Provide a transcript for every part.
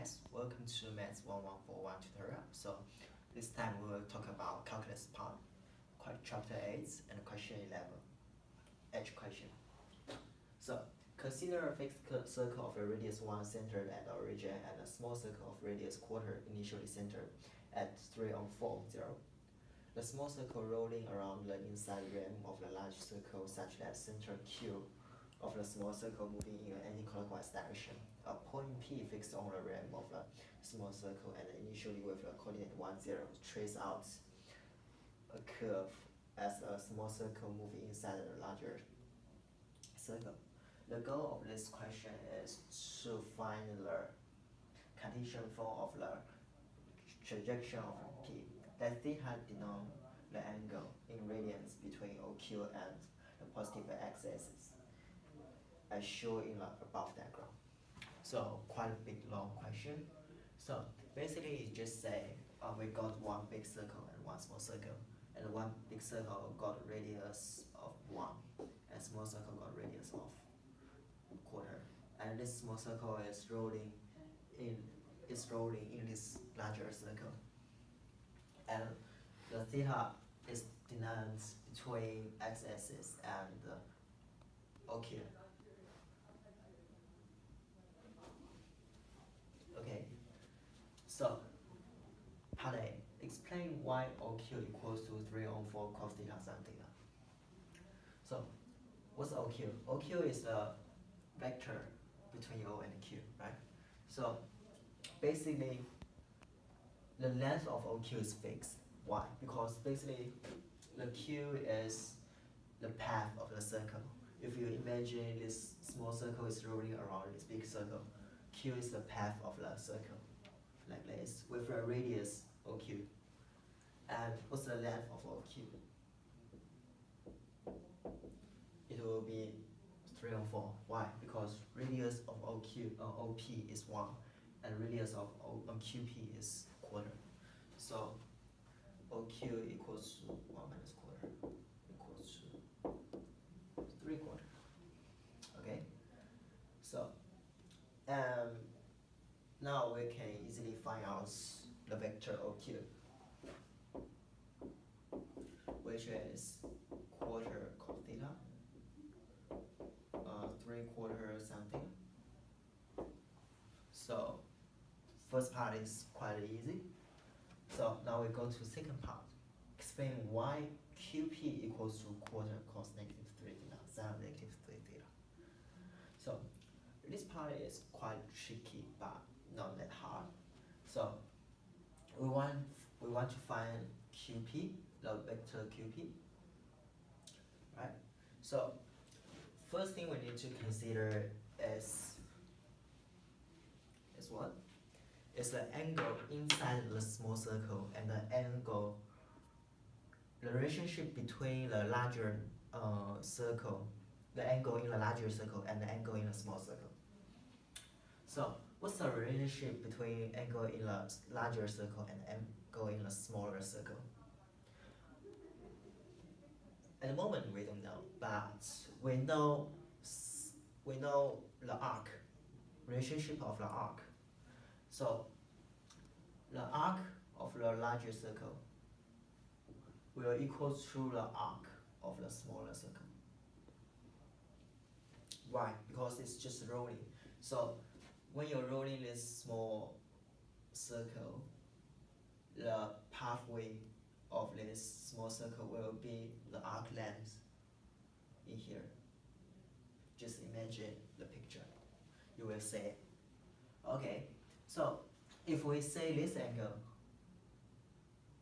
guys, welcome to MATH1141 tutorial. So this time we will talk about calculus part, chapter 8 and question 11, H question. So consider a fixed circle of a radius 1 centered at the origin and a small circle of radius quarter initially centered at 3,4,0. The small circle rolling around the inside rim of the large circle such that center Q of the small circle moving in an anti-clockwise direction. A point P fixed on the rim of the small circle and initially with the coordinate 1, 0 trace out a curve as a small circle moving inside a larger circle. The goal of this question is to find the Cartesian form of the trajectory of P. Let theta denote the angle in radians between OQ and the positive x-axis, as shown in the above diagram. So quite a big long question. So basically it just say we got one big circle and one small circle, and one big circle got radius of 1 and small circle got radius of quarter, and this small circle is rolling in this larger circle, and the theta is denoted between x-axis and OQ. Okay, so part A, explain why OQ equals to 3/4 cos theta sin theta. So what's OQ? OQ is a vector between O and Q, right? So basically the length of OQ is fixed. Why? Because basically the Q is the path of the circle. If you imagine this small circle is rolling around this big circle, Q is the path of the circle, like this, with a radius OQ. And what's the length of OQ? It will be 3/4. Why? Because radius of OP is 1, and radius of QP is quarter. So OQ equals to 1 minus quarter equals to 3/4. Okay? So now we can easily find out the vector OQ, which is quarter cos theta, 3/4 something. So first part is quite easy. So now we go to second part. Explain why QP equals to quarter cos -3 theta, sin -3 theta. So this part is quite tricky, but not that hard. So we want to find QP, the vector QP, right? So first thing we need to consider is what? Is the angle inside the small circle and the relationship between the larger circle, the angle in the larger circle and the angle in the small circle. So what's the relationship between angle in the larger circle and angle in the smaller circle? At the moment we don't know, but we know the arc, relationship of the arc. So the arc of the larger circle will equal to the arc of the smaller circle. Why? Because it's just rolling. So when you're rolling this small circle, the pathway of this small circle will be the arc length in here. Just imagine the picture. You will say, okay, so if we say this angle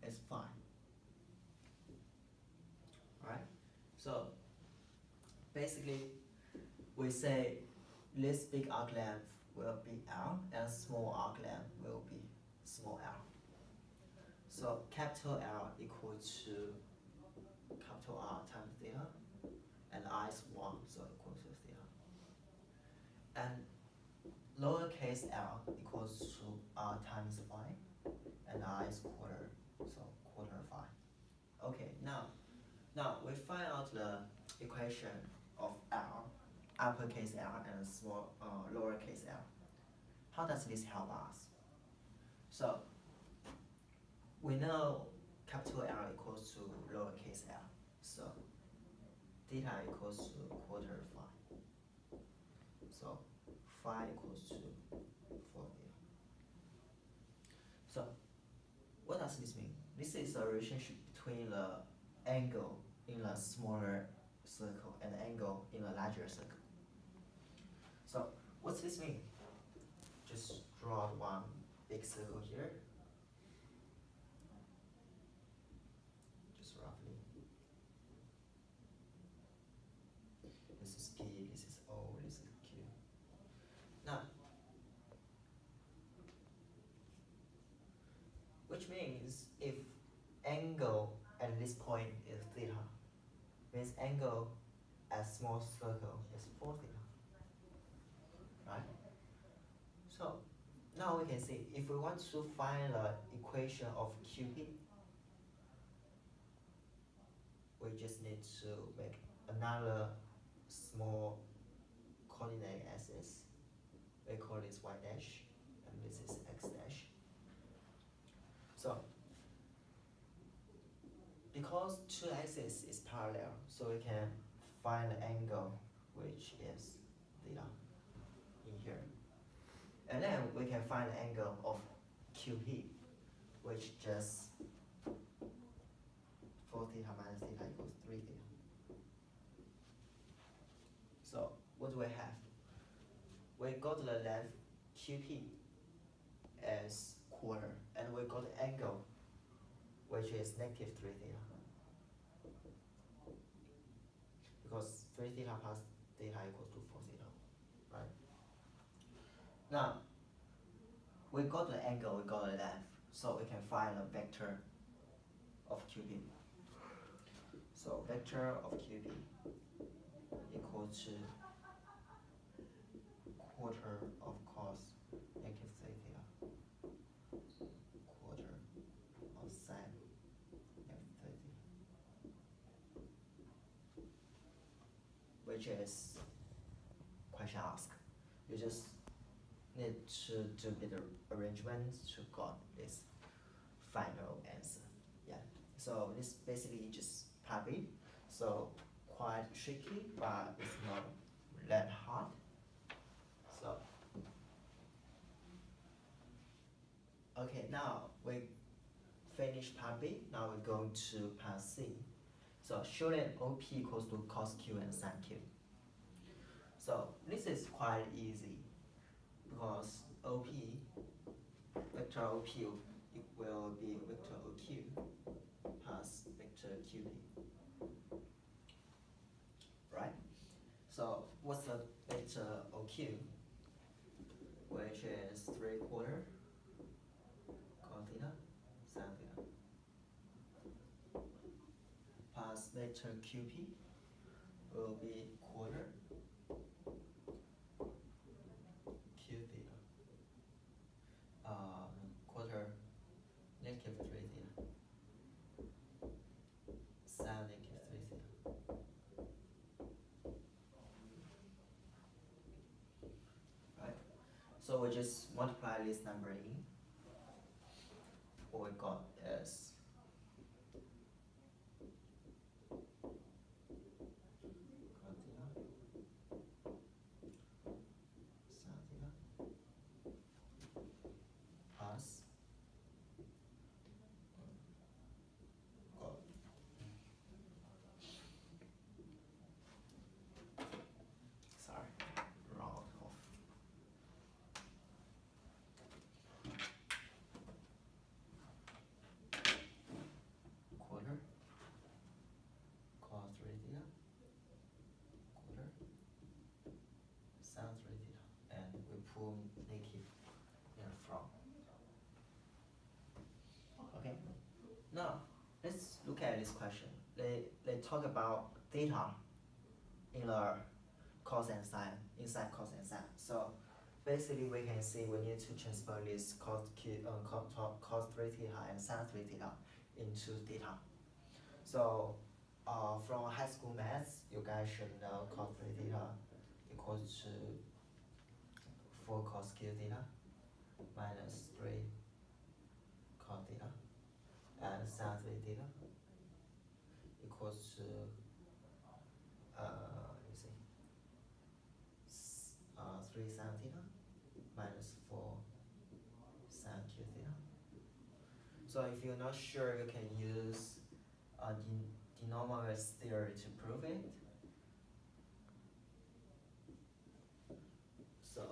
is fine, right? So basically we say this big arc length will be L and small arc length will be small l. So capital L equals to capital R times theta, and I is 1, so equals to theta. And lowercase l equals to R times phi, and I is quarter, so quarter phi. Okay, now we find out the equation of L, uppercase L and lowercase l. how does this help us? So we know capital L equals to lowercase l. So theta equals to quarter phi. So phi equals to 4 theta. So what does this mean? This is a relationship between the angle in a smaller circle and the angle in a larger circle. So what's this mean? Just draw one big circle here. Just roughly. This is P, this is O, this is Q. Now, which means if angle at this point is theta, means angle at small circle is 4 theta. Right? So now we can see if we want to find the equation of QP, we just need to make another small coordinate axis. We call this y dash, and this is x dash. So because two axes is parallel, so we can find the angle which is theta in here. And then we can find the angle of QP, which just 4 theta minus theta equals 3 theta. So what do we have? We got the length QP as quarter, and we got the angle which is negative 3 theta. Because 3 theta plus theta equals to 4 theta, right? Now, we got the angle, we got the length, so we can find the vector of QP. So vector of QP equal to quarter of cos negative 3 theta, quarter of sin negative 3 theta, which is question asked. You just need to do a bit of arrangements to got this final answer. Yeah. So this basically just part B. So quite tricky, but it's not that hard. So okay, now we finish part B. Now we're going to part C. So show that OP equals to cos Q and sin Q. So this is quite easy because OP, vector OP will be vector OQ plus vector QP. Right? So what's the vector OQ? Which is 3/4 cos theta, sin theta. Plus vector QP will be quarter Q theta. Quarter negative 3 theta. Sin negative 3 theta. Right? So we just multiply this number in. What we got is cos theta, sin theta, plus sorry, wrong off. Quarter cos 3 theta, quarter sin 3 theta, and we pull negative in front. Okay. Now let's look at this question. They talk about theta in the cos and sin, inside cos and sin. So basically we can see we need to transfer this cos 3 theta and sin 3 theta into theta. So from high school maths, you guys should know cos 3 theta equals to 4 cos Q theta minus 3 cos theta and sin 3 theta equals to let me see 3 sin theta minus 4 sin q theta. So if you're not sure, you can use denominator's theory to prove it. So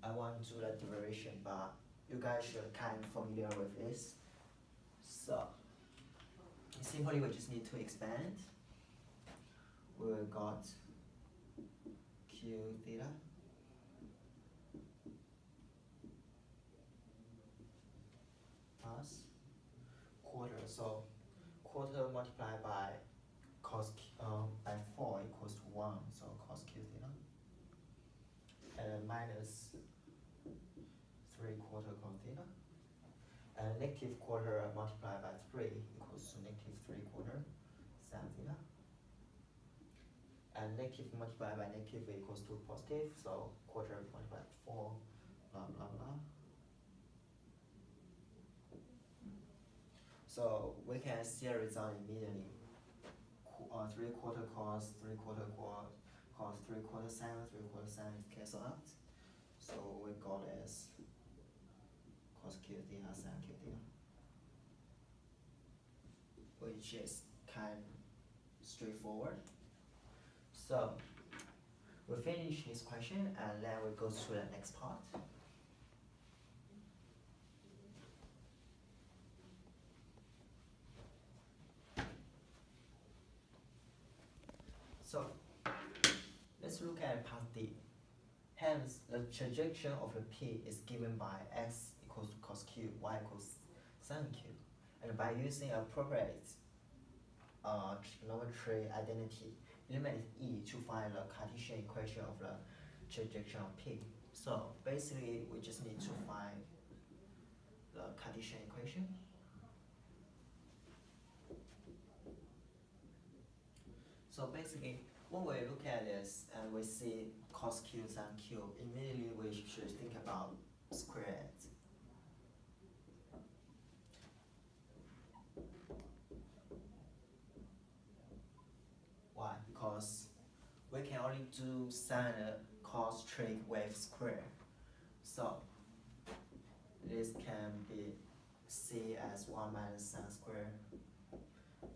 I won't do the derivation, but you guys should kind of familiar with this. So simply we just need to expand. We got q theta plus quarter. So quarter multiplied by cos by 4 equals to 1. So cos q theta and minus 3 quarter cos theta, and negative quarter multiplied by 3 equals to negative 3 quarter sin theta, and negative multiplied by negative equals to positive, so quarter multiplied by 4, blah blah blah. So we can see a result immediately. 3 quarter cos, 3 quarter cos, 3 quarter sin, 3 quarter sin is cancelled out. So we got as cos q theta sin q theta, which is kind of straightforward. So we finish this question and then we go to the next part. So let's look at part D. Hence, the trajectory of the P is given by x equals to cos q, y equals sin q. And by using appropriate trigonometry identity, eliminate E to find the Cartesian equation of the trajectory of P. So basically, we just need to find the Cartesian equation. So basically, when we look at this and we see cos q sin q, immediately we should think about square it. Why? Because we can only do sin and cos trick with square. So this can be C as 1 minus sin square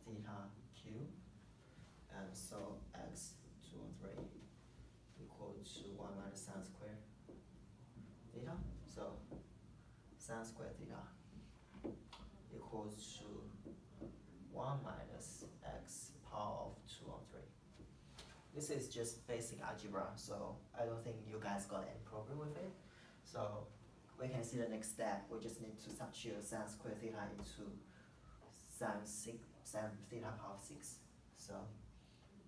theta q. And so x 2 and 3 equal to 1 minus sin square theta. So sin square theta equals to 1 minus x power of 2 on 3. This is just basic algebra, so I don't think you guys got any problem with it. So we can see the next step. We just need to substitute sin square theta into sin theta power of 6. So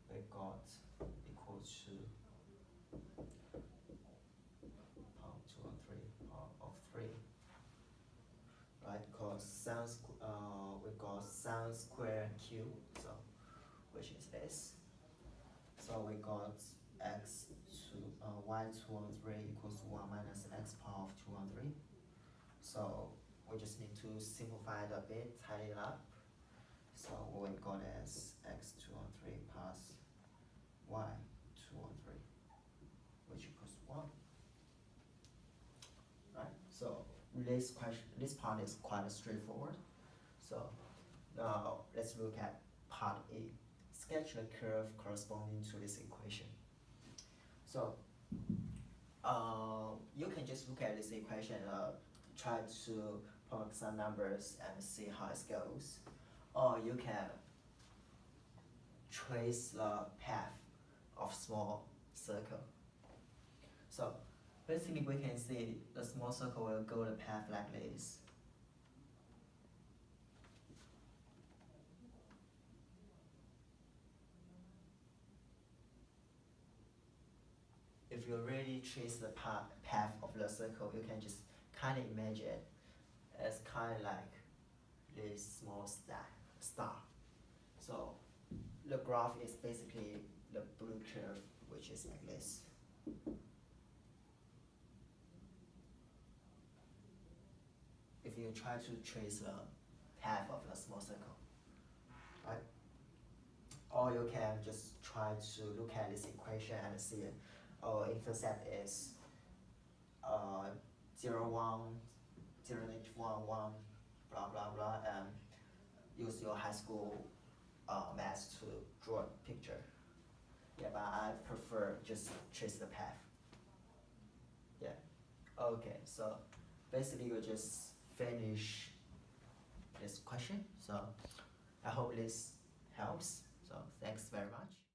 we got equal to power 2 on 3 power of 3, right? Because we got sin square q, so which is this. So we got x to y 2 on 3 equals to 1 minus x power of 2 on 3. So we just need to simplify it a bit, tidy it up. So we got as x 2 on 3 plus y 2 on 3, which equals 1. Right? So this part is quite straightforward. So now let's look at part A. Sketch the curve corresponding to this equation. So you can just look at this equation and try to plug some numbers and see how it goes. Or you can trace the path of small circle. So basically we can see the small circle will go the path like this. If you really trace the path of the circle, you can just kind of imagine it as kind of like this small star. So the graph is basically the blue curve, which is like this. you try to trace the path of the small circle, right? Or you can just try to look at this equation and see our intercept is 0, 1, 0, -1, 1, blah blah blah, and use your high school math to draw a picture. Yeah, but I prefer just trace the path. Yeah. Okay, so basically you just finish this question. So I hope this helps. So thanks very much.